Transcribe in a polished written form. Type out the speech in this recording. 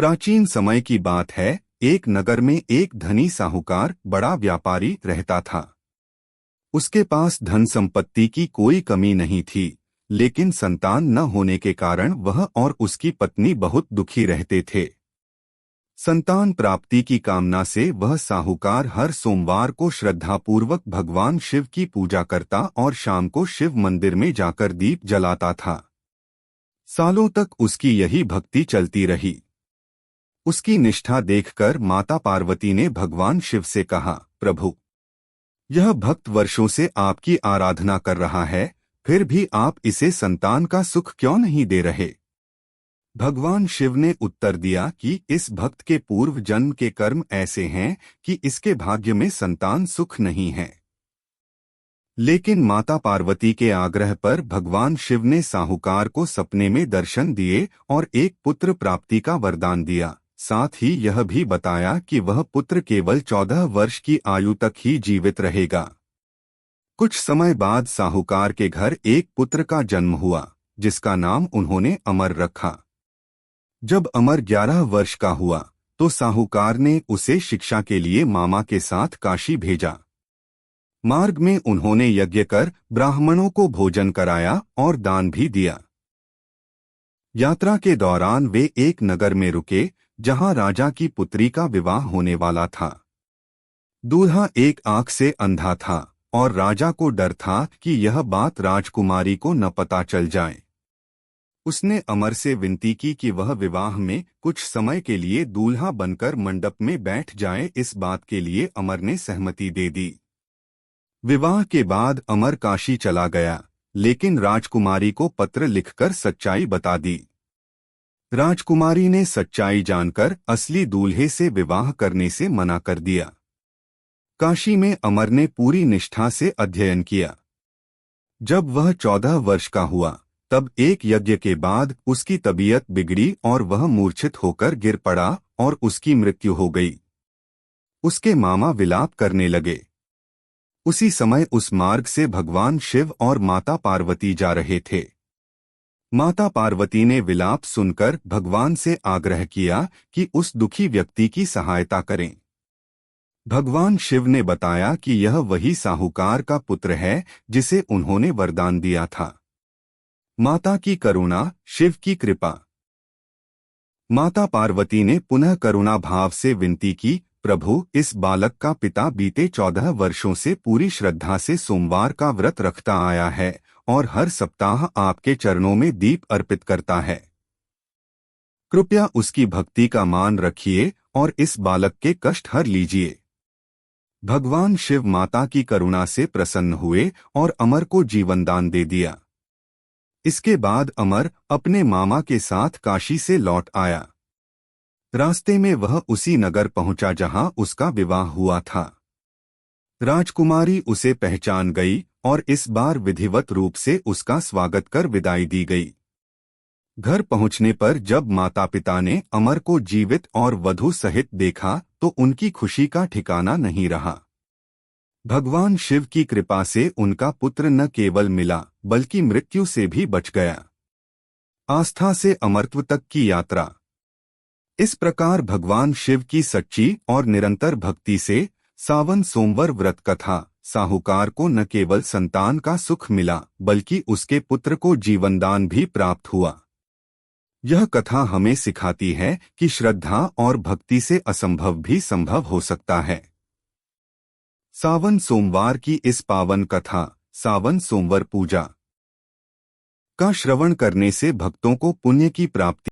प्राचीन समय की बात है। एक नगर में एक धनी साहूकार बड़ा व्यापारी रहता था। उसके पास धन संपत्ति की कोई कमी नहीं थी, लेकिन संतान न होने के कारण वह और उसकी पत्नी बहुत दुखी रहते थे। संतान प्राप्ति की कामना से वह साहूकार हर सोमवार को श्रद्धापूर्वक भगवान शिव की पूजा करता और शाम को शिव मंदिर में जाकर दीप जलाता था। सालों तक उसकी यही भक्ति चलती रही। उसकी निष्ठा देखकर माता पार्वती ने भगवान शिव से कहा, प्रभु, यह भक्त वर्षों से आपकी आराधना कर रहा है, फिर भी आप इसे संतान का सुख क्यों नहीं दे रहे? भगवान शिव ने उत्तर दिया कि इस भक्त के पूर्व जन्म के कर्म ऐसे हैं कि इसके भाग्य में संतान सुख नहीं है। लेकिन माता पार्वती के आग्रह पर भगवान शिव ने साहूकार को सपने में दर्शन दिए और एक पुत्र प्राप्ति का वरदान दिया। साथ ही यह भी बताया कि वह पुत्र केवल 14 वर्ष की आयु तक ही जीवित रहेगा। कुछ समय बाद साहूकार के घर एक पुत्र का जन्म हुआ, जिसका नाम उन्होंने अमर रखा। जब अमर 11 वर्ष का हुआ तो साहूकार ने उसे शिक्षा के लिए मामा के साथ काशी भेजा। मार्ग में उन्होंने यज्ञ कर ब्राह्मणों को भोजन कराया और दान भी दिया। यात्रा के दौरान वे एक नगर में रुके, जहां राजा की पुत्री का विवाह होने वाला था। दूल्हा एक आंख से अंधा था और राजा को डर था कि यह बात राजकुमारी को न पता चल जाए। उसने अमर से विनती की कि वह विवाह में कुछ समय के लिए दूल्हा बनकर मंडप में बैठ जाए। इस बात के लिए अमर ने सहमति दे दी। विवाह के बाद अमर काशी चला गया, लेकिन राजकुमारी को पत्र लिखकर सच्चाई बता दी। राजकुमारी ने सच्चाई जानकर असली दूल्हे से विवाह करने से मना कर दिया। काशी में अमर ने पूरी निष्ठा से अध्ययन किया। जब वह 14 वर्ष का हुआ तब एक यज्ञ के बाद उसकी तबीयत बिगड़ी और वह मूर्छित होकर गिर पड़ा और उसकी मृत्यु हो गई। उसके मामा विलाप करने लगे। उसी समय उस मार्ग से भगवान शिव और माता पार्वती जा रहे थे। माता पार्वती ने विलाप सुनकर भगवान से आग्रह किया कि उस दुखी व्यक्ति की सहायता करें। भगवान शिव ने बताया कि यह वही साहूकार का पुत्र है जिसे उन्होंने वरदान दिया था। माता की करुणा, शिव की कृपा। माता पार्वती ने पुनः करुणा भाव से विनती की, प्रभु, इस बालक का पिता बीते 14 वर्षों से पूरी श्रद्धा से सोमवार का व्रत रखता आया है और हर सप्ताह आपके चरणों में दीप अर्पित करता है। कृपया उसकी भक्ति का मान रखिए और इस बालक के कष्ट हर लीजिए। भगवान शिव माता की करुणा से प्रसन्न हुए और अमर को जीवनदान दे दिया। इसके बाद अमर अपने मामा के साथ काशी से लौट आया। रास्ते में वह उसी नगर पहुंचा जहां उसका विवाह हुआ था। राजकुमारी उसे पहचान गई और इस बार विधिवत रूप से उसका स्वागत कर विदाई दी गई। घर पहुंचने पर जब माता पिता ने अमर को जीवित और वधू सहित देखा तो उनकी खुशी का ठिकाना नहीं रहा। भगवान शिव की कृपा से उनका पुत्र न केवल मिला बल्कि मृत्यु से भी बच गया। आस्था से अमरत्व तक की यात्रा। इस प्रकार भगवान शिव की सच्ची और निरंतर भक्ति से सावन सोमवार व्रत कथा साहूकार को न केवल संतान का सुख मिला बल्कि उसके पुत्र को जीवनदान भी प्राप्त हुआ। यह कथा हमें सिखाती है कि श्रद्धा और भक्ति से असंभव भी संभव हो सकता है। सावन सोमवार की इस पावन कथा, सावन सोमवार पूजा का श्रवण करने से भक्तों को पुण्य की प्राप्ति